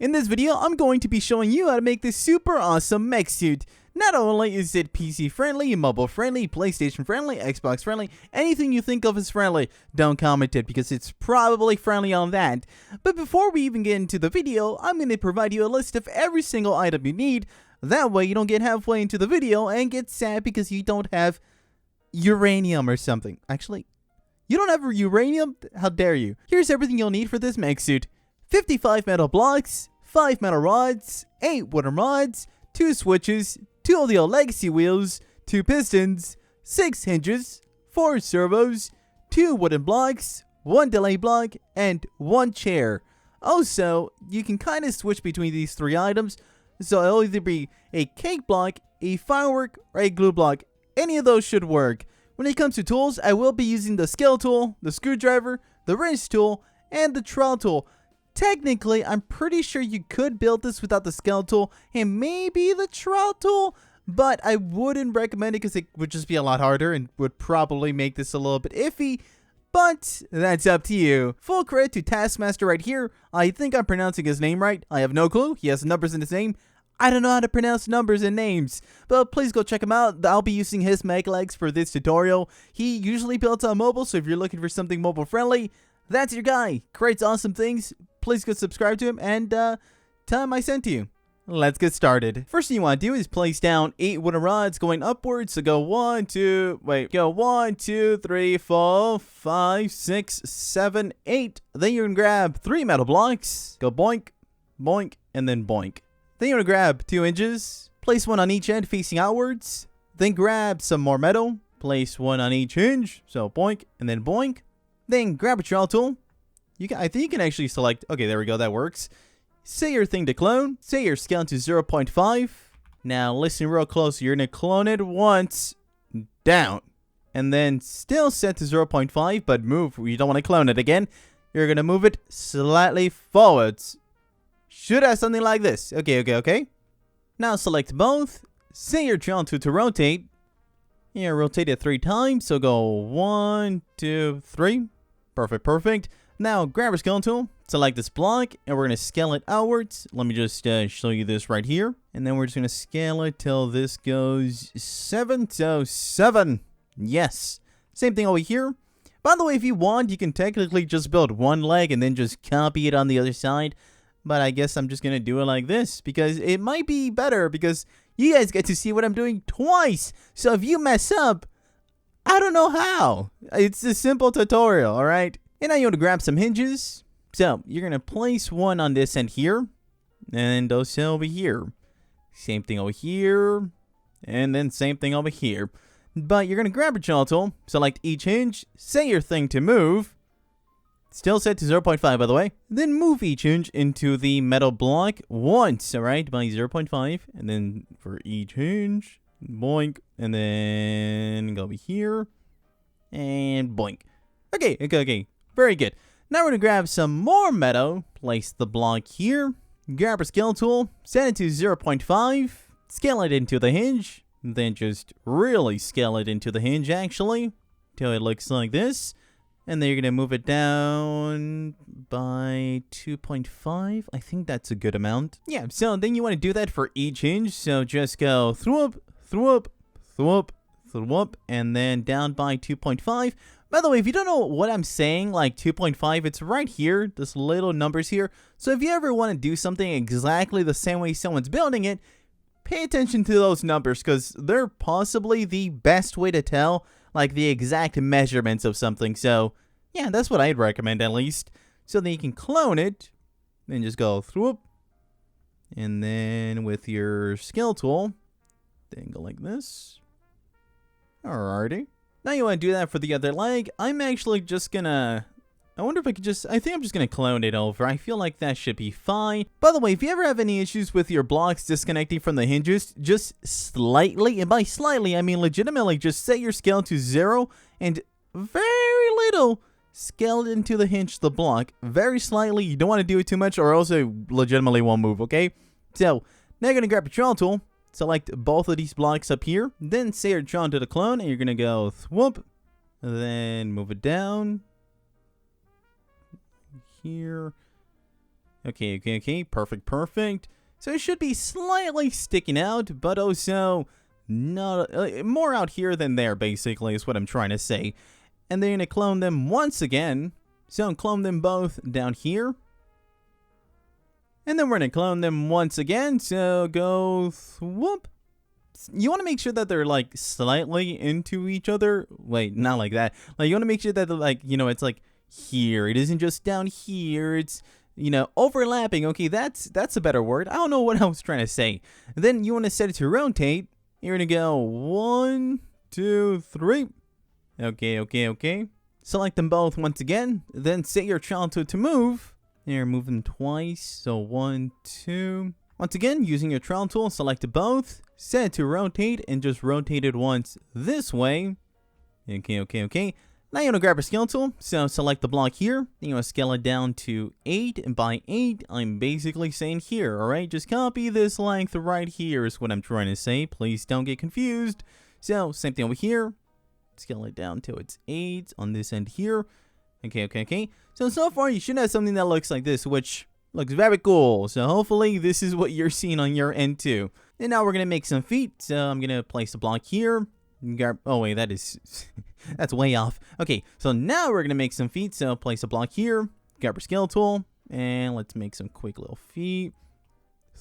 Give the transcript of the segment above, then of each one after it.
In this video, I'm going to be showing you how to make this super awesome mech suit. Not only is it PC friendly, mobile friendly, PlayStation friendly, Xbox friendly, anything you think of as friendly, don't comment it because it's probably friendly on that. But before we even get into the video, I'm going to provide you a list of every single item you need. That way you don't get halfway into the video and get sad because you don't have uranium or something. Actually, you don't have uranium? How dare you? Here's everything you'll need for this mech suit. 55 metal blocks, 5 metal rods, 8 wooden rods, 2 switches, 2 of the old legacy wheels, 2 pistons, 6 hinges, 4 servos, 2 wooden blocks, 1 delay block, and 1 chair. Also, you can kind of switch between these 3 items, so it'll either be a cake block, a firework, or a glue block. Any of those should work. When it comes to tools, I will be using the scale tool, the screwdriver, the wrench tool, and the trowel tool. Technically, I'm pretty sure you could build this without the scale tool and maybe the trowel tool, but I wouldn't recommend it because it would just be a lot harder and would probably make this a little bit iffy, but that's up to you. Full credit to Taskmaster right here. I think I'm pronouncing his name right. I have no clue. He has numbers in his name. I don't know how to pronounce numbers and names, but please go check him out. I'll be using his mech legs for this tutorial. He usually builds on mobile, so if you're looking for something mobile friendly, that's your guy. Creates awesome things. Please go subscribe to him and tell him I sent you. Let's get started. First thing you want to do is place down 8 wooden rods going upwards. So go 1, 2, 3, 4, 5, 6, 7, 8. Then you're going to grab 3 metal blocks. Go boink, boink, and then boink. Then you're going to grab 2 hinges. Place 1 on each end facing outwards. Then grab some more metal. Place 1 on each hinge. So boink, and then boink. Then grab a trowel tool. I think you can actually select, okay, there we go, that works. Set your thing to clone. Set your scale to 0.5. Now listen real close, you're going to clone it once, down. And then still set to 0.5, but move, you don't want to clone it again. You're going to move it slightly forwards. Should have something like this. Okay. Now select both. Set your trowel tool to rotate. Yeah, rotate it 3 times, so go 1, 2, 3. Perfect. Now, grab a scale tool, select this block, and we're going to scale it outwards. Let me just show you this right here. And then we're just going to scale it till this goes 7. So, 7. Yes. Same thing over here. By the way, if you want, you can technically just build 1 leg and then just copy it on the other side. But I guess I'm just going to do it like this because it might be better because you guys get to see what I'm doing twice. So, if you mess up, I don't know how. It's a simple tutorial, alright? And now you want to grab some hinges. So, you're going to place 1 on this end here. And also over here. Same thing over here. And then same thing over here. But you're going to grab a trowel tool. Select each hinge. Set your thing to move. Still set to 0.5 by the way. Then move each hinge into the metal block once. Alright, by 0.5. And then for each hinge. Boink. And then go over here. And boink. Okay. Very good. Now we're going to grab some more metal. Place the block here. Grab a scale tool. Set it to 0.5. Scale it into the hinge. Then just really scale it into the hinge actually. Till it looks like this. And then you're going to move it down by 2.5. I think that's a good amount. Yeah, so then you want to do that for each hinge. So just go through up, and then down by 2.5. By the way, if you don't know what I'm saying, like 2.5, it's right here, this little numbers here. So if you ever want to do something exactly the same way someone's building it, pay attention to those numbers because they're possibly the best way to tell like the exact measurements of something. So yeah, that's what I'd recommend at least. So then you can clone it, then just go through, and then with your scale tool, then go like this. Alrighty. Now you want to do that for the other leg. I'm actually just gonna... I wonder if I could just... I think I'm just gonna clone it over. I feel like that should be fine. By the way, if you ever have any issues with your blocks disconnecting from the hinges, just slightly, and by slightly, I mean legitimately, just set your scale to 0 and very little scale it into the hinge, the block. Very slightly. You don't want to do it too much or else it legitimately won't move, okay? So, now you're gonna grab a trowel tool. Select both of these blocks up here. Then set your trowel to the clone and you're going to go thwomp. Then move it down. Here. Okay. Perfect. So it should be slightly sticking out, but also not more out here than there, basically, is what I'm trying to say. And then you're going to clone them once again. So clone them both down here. And then we're going to clone them once again. So go whoop. You want to make sure that they're like slightly into each other. Wait, not like that. Like you want to make sure that they're like, it's like here. It isn't just down here. It's, overlapping. Okay, that's a better word. I don't know what I was trying to say. And then you want to set it to rotate. You're going to go 1, 2, 3. Okay. Select them both once again. Then set your child to move. Here, move them twice. So 1, 2. Once again, using your trial tool, select both. Set it to rotate and just rotate it once this way. Okay. Now you want to grab your scale tool. So select the block here. Then you want to scale it down to 8 by 8. I'm basically saying here, alright? Just copy this length right here is what I'm trying to say. Please don't get confused. So same thing over here. Scale it down till it's 8 on this end here. Okay. So far you should have something that looks like this, which looks very cool. So hopefully this is what you're seeing on your end too. And now we're going to make some feet. So I'm going to place a block here. Oh wait, that is, that's way off. Okay, so now we're going to make some feet. So place a block here. Grab our scale tool. And let's make some quick little feet.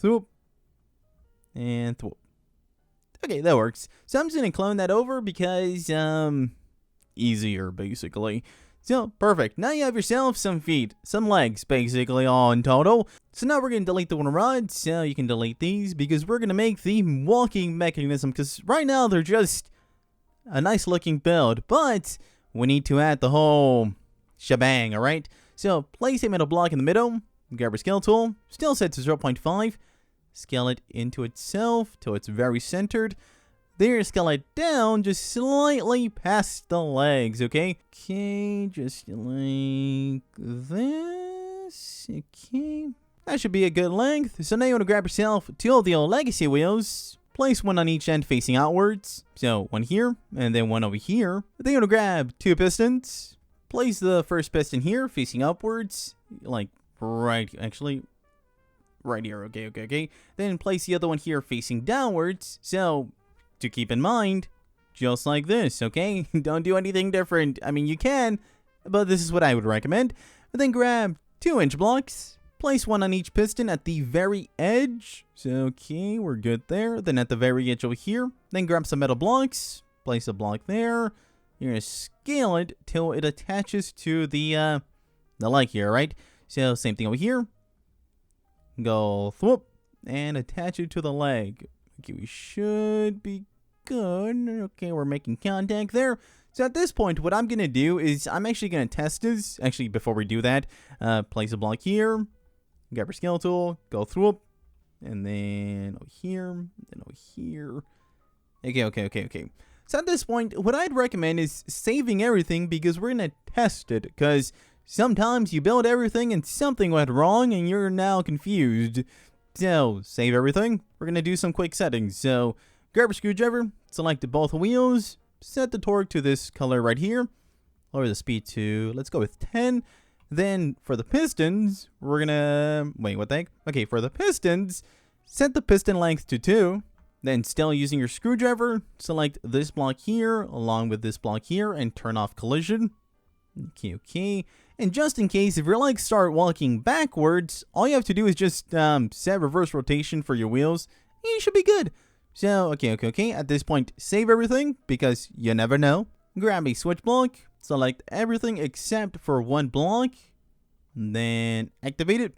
Thwoop. And thwoop. Okay, that works. So I'm just going to clone that over because, easier basically. So, perfect. Now you have yourself some feet, some legs, basically, all in total. So now we're going to delete the one rod, so you can delete these, because we're going to make the walking mechanism, because right now they're just a nice looking build, but we need to add the whole shebang, alright? So, place a metal block in the middle, grab your scale tool, still set to 0.5, scale it into itself till it's very centered. There, scale it down just slightly past the legs, okay? Okay, just like this. Okay. That should be a good length. So now you want to grab yourself two of the old legacy wheels. Place one on each end facing outwards. So one here, and then one over here. Then you want to grab two pistons. Place the first piston here facing upwards. Like right here, okay. Then place the other one here facing downwards. So to keep in mind, just like this, okay? Don't do anything different. I mean, you can, but this is what I would recommend. And then grab 2-inch blocks. Place one on each piston at the very edge. So, okay, we're good there. Then at the very edge over here. Then grab some metal blocks. Place a block there. You're going to scale it till it attaches to the leg here, right? So, same thing over here. Go thwoop and attach it to the leg. Okay, we should be good. Okay, we're making contact there. So at this point, what I'm going to do is I'm actually going to test this. Actually, before we do that, place a block here. Grab your scale tool. Go through it. And then over here. Then over here. Okay. So at this point, what I'd recommend is saving everything because we're going to test it. Because sometimes you build everything and something went wrong and you're now confused. So, save everything. We're going to do some quick settings. So, grab a screwdriver, select both wheels, set the torque to this color right here, lower the speed to, let's go with 10. Then, for the pistons, we're going to, wait, what the heck? Okay, for the pistons, set the piston length to 2. Then, still using your screwdriver, select this block here, along with this block here, and turn off collision. Okay. And just in case, if your legs start walking backwards, all you have to do is just set reverse rotation for your wheels. And you should be good. So, okay. At this point, save everything because you never know. Grab a switch block, select everything except for one block, and then activate it.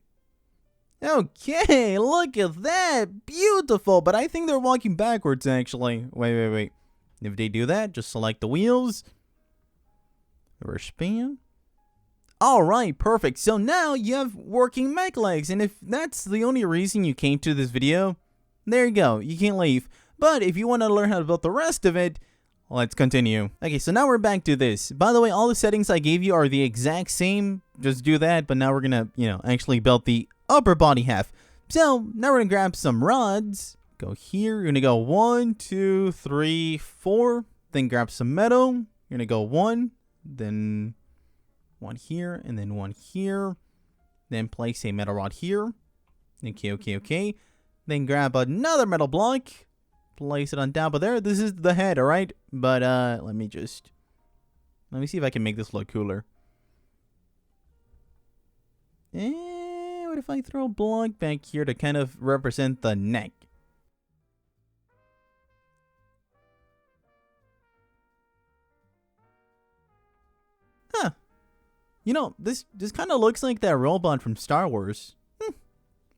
Okay, look at that. Beautiful. But I think they're walking backwards, actually. Wait. If they do that, just select the wheels. Reverse span. Alright, perfect. So now you have working mech legs, and if that's the only reason you came to this video, there you go, you can't leave. But if you want to learn how to build the rest of it, let's continue. Okay, so now we're back to this. By the way, all the settings I gave you are the exact same, just do that, but now we're gonna, actually build the upper body half. So, now we're gonna grab some rods, go here, you're gonna go 1, 2, 3, 4, then grab some metal, you're gonna go 1, then one here, and then one here. Then place a metal rod here. Okay. Then grab another metal block. Place it on top of there. This is the head, alright? But, let me see if I can make this look cooler. What if I throw a block back here to kind of represent the neck? Huh. You know, this kind of looks like that robot from Star Wars.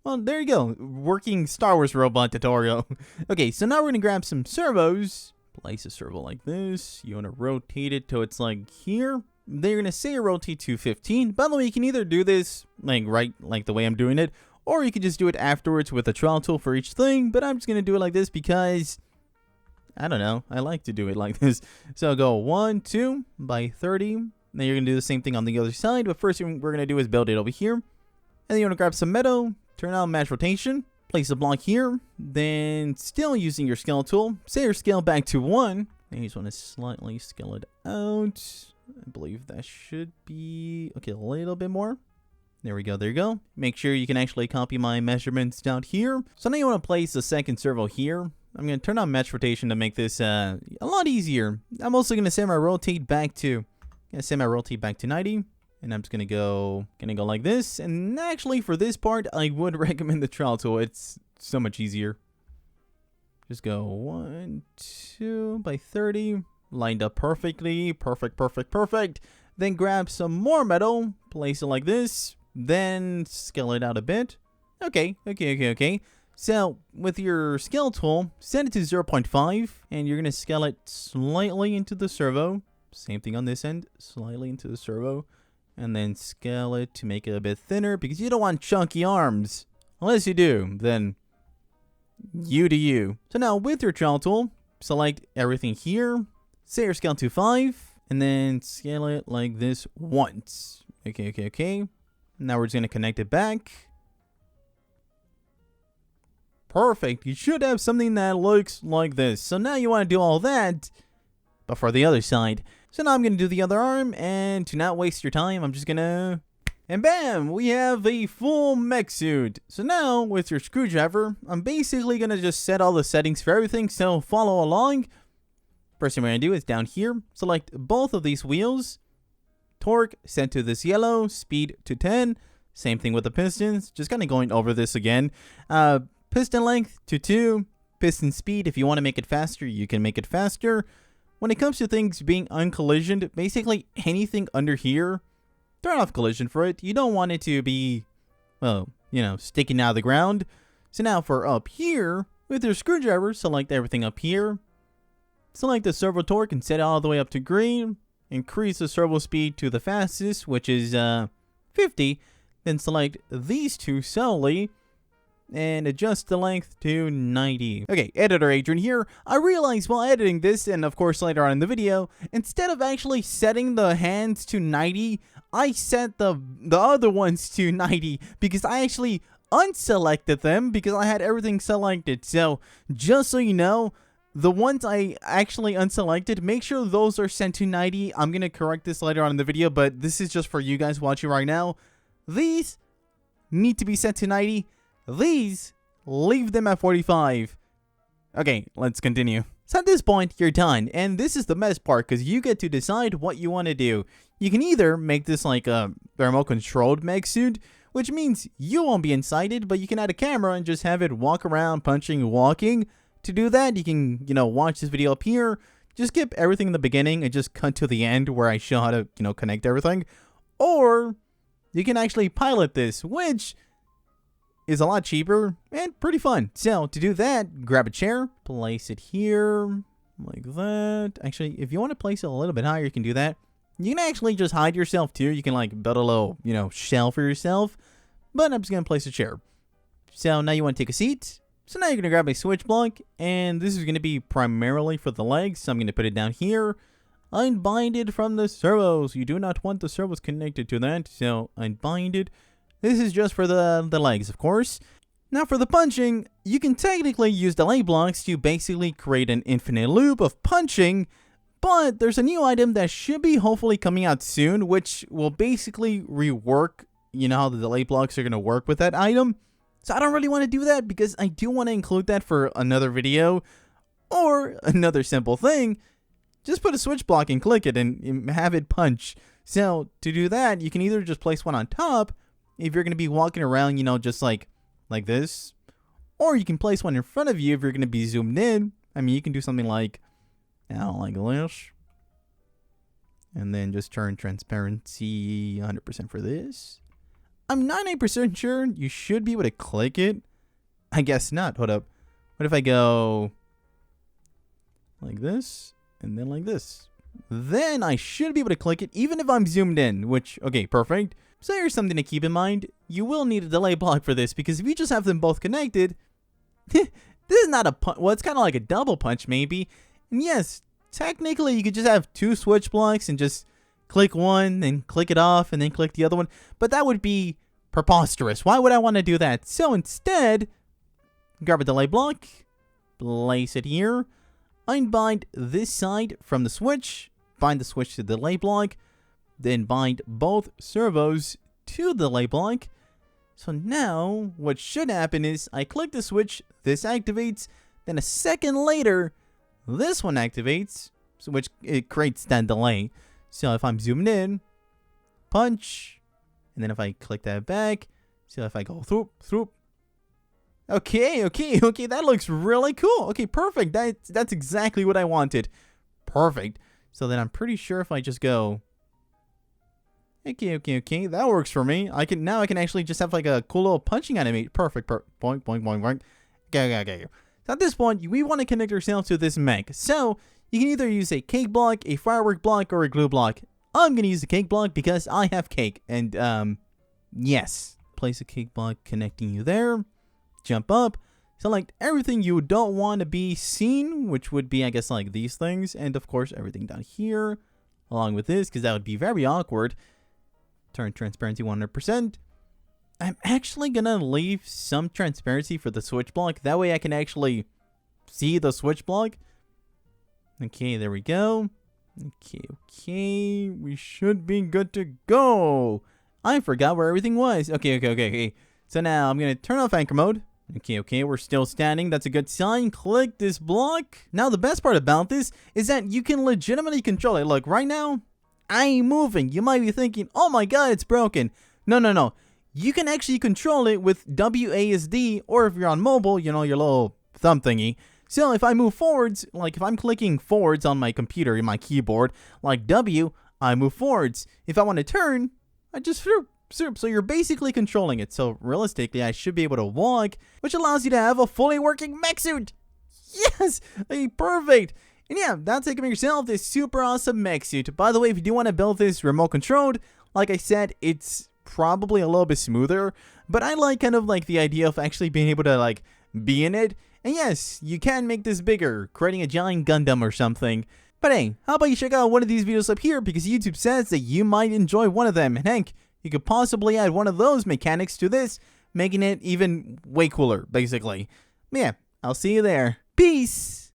Well, there you go. Working Star Wars robot tutorial. Okay, so now we're going to grab some servos. Place a servo like this. You want to rotate it till it's like here. They're going to say rotate to 15. By the way, you can either do this like the way I'm doing it, or you can just do it afterwards with a trial tool for each thing. But I'm just going to do it like this because, I don't know, I like to do it like this. So go 1, 2 by 30. Then you're going to do the same thing on the other side. But first thing we're going to do is build it over here. And then you want to grab some metal. Turn on match rotation, place a block here, then still using your scale tool, set your scale back to 1, and you just want to slightly scale it out. I believe that should be, okay, a little bit more. There we go, there you go. Make sure you can actually copy my measurements down here. So now you want to place the second servo here. I'm going to turn on match rotation to make this a lot easier. I'm also going to semi-rotate back to 90. And I'm just gonna go like this. And actually, for this part, I would recommend the trial tool. It's so much easier. Just go 1, 2 by 30, lined up perfectly, perfect. Then grab some more metal, place it like this, then scale it out a bit. Okay. So with your scale tool, set it to 0.5, and you're gonna scale it slightly into the servo. Same thing on this end, slightly into the servo. And then scale it to make it a bit thinner because you don't want chunky arms. Unless you do, then you do you. So now with your trial tool, select everything here, set your scale to 5, and then scale it like this once. Okay. Now we're just going to connect it back. Perfect. You should have something that looks like this. So now you want to do all that, but for the other side. So now I'm going to do the other arm, and to not waste your time, I'm just going to... And bam! We have a full mech suit. So now, with your screwdriver, I'm basically going to just set all the settings for everything, so follow along. First thing we're going to do is down here, select both of these wheels. Torque, set to this yellow, speed to 10. Same thing with the pistons, just kind of going over this again. Piston length to 2. Piston speed, if you want to make it faster, you can make it faster. When it comes to things being uncollisioned, basically anything under here, turn off collision for it. You don't want it to be, well, you know, sticking out of the ground. So now for up here, with your screwdriver, select everything up here. Select the servo torque and set it all the way up to green. Increase the servo speed to the fastest, which is 50. Then select these two solely. And adjust the length to 90. Okay, editor Adrian here. I realized while editing this, and of course later on in the video, instead of actually setting the hands to 90, I set the other ones to 90 because I actually unselected them because I had everything selected. So just so you know, the ones I actually unselected, make sure those are set to 90. I'm going to correct this later on in the video, but this is just for you guys watching right now. These need to be set to 90. These, leave them at 45. Okay, let's continue. So at this point, you're done, and this is the best part because you get to decide what you want to do. You can either make this like a thermal-controlled mech suit, which means you won't be inside it, but you can add a camera and just have it walk around, punching, walking. To do that, you can, watch this video up here. Just skip everything in the beginning and just cut to the end where I show how to, connect everything. Or you can actually pilot this, which is a lot cheaper and pretty fun. So to do that, grab a chair, place it here like that. Actually, if you want to place it a little bit higher, you can do that. You can actually just hide yourself too. You can like build a little, shell for yourself. But I'm just going to place a chair. So now you want to take a seat. So now you're going to grab a switch block, and this is going to be primarily for the legs. So I'm going to put it down here. Unbind it from the servos. You do not want the servos connected to that, so unbind it. This is just for the legs, of course. Now for the punching, you can technically use the leg blocks to basically create an infinite loop of punching, but there's a new item that should be hopefully coming out soon, which will basically rework you know how the delay blocks are going to work with that item. So I don't really want to do that because I do want to include that for another video. Or another simple thing, just put a switch block and click it and have it punch. So to do that, you can either just place one on top if you're going to be walking around, you know, just like this. Or you can place one in front of you if you're going to be zoomed in. I mean, you can do something like, I don't know, like this. And then just turn transparency 100% for this. I'm 98% sure you should be able to click it. I guess not. Hold up. What if I go like this and then like this? Then I should be able to click it even if I'm zoomed in, which, okay, perfect. So here's something to keep in mind. You will need a delay block for this because if you just have them both connected, this is not a punch. Well, it's kind of like a double punch maybe. And yes, technically you could just have two switch blocks and just click one, then click it off, and then click the other one. But that would be preposterous. Why would I want to do that? So instead, grab a delay block, place it here, unbind this side from the switch, bind the switch to the delay block, then bind both servos to the delay block. So now, what should happen is I click the switch, this activates, then a second later, this one activates, so which it creates that delay. So if I'm zoomed in, punch, and then if I click that back, so if I go throop. Okay, that looks really cool. Okay, perfect. That's exactly what I wanted. Perfect. So then I'm pretty sure if I just go, okay, that works for me. I can actually just have like a cool little punching animation. Perfect. Boink. Okay. So at this point, we want to connect ourselves to this mech. So you can either use a cake block, a firework block, or a glue block. I'm going to use the cake block because I have cake. And, yes. Place a cake block connecting you there. Jump up. Select everything you don't want to be seen, which would be, I guess, like these things. And, of course, everything down here along with this because that would be very awkward. Turn transparency 100%. I'm actually going to leave some transparency for the switch block. That way I can actually see the switch block. Okay, there we go. Okay. We should be good to go. I forgot where everything was. Okay. So now I'm going to turn off anchor mode. Okay, we're still standing. That's a good sign. Click this block. Now, the best part about this is that you can legitimately control it. Look, right now, I ain't moving. You might be thinking, oh my god, it's broken. No. You can actually control it with WASD, or if you're on mobile, you know, your little thumb thingy. So if I move forwards, like if I'm clicking forwards on my computer, in my keyboard, like W, I move forwards. If I want to turn, I just so you're basically controlling it. So realistically, I should be able to walk, which allows you to have a fully working mech suit. Yes! Hey, perfect! And yeah, that's it. Give yourself this super awesome mech suit. By the way, if you do want to build this remote controlled, like I said, it's probably a little bit smoother, but I like kind of like the idea of actually being able to like be in it. And yes, you can make this bigger, creating a giant Gundam or something. But hey, how about you check out one of these videos up here because YouTube says that you might enjoy one of them. And heck, you could possibly add one of those mechanics to this, making it even way cooler, basically. Yeah, I'll see you there. Peace!